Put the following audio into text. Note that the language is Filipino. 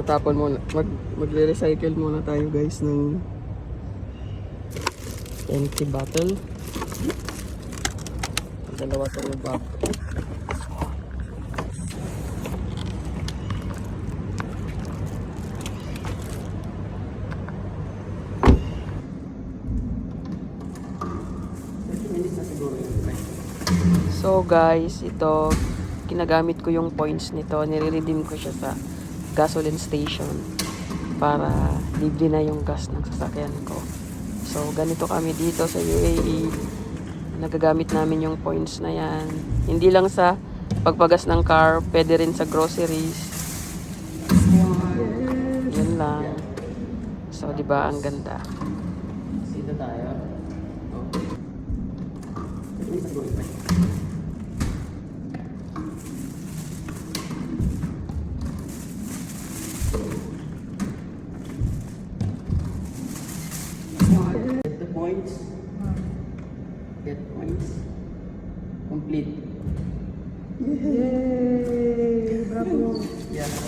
magtatapon muna, magre-recycle muna tayo guys ng empty bottle. Dalawa tayong bottle. So guys, ito ginagamit ko yung points nito, nire-redeem ko siya sa gasoline station para libre na yung gas ng sasakyan ko. So ganito kami dito sa UAE, nagagamit namin yung points na yan, hindi lang sa pagpagas ng car, pwede rin sa groceries. Yun lang. So diba ang ganda. Dito tayo. Get the points. Get points. Complete. Yay! Bravo! Yeah.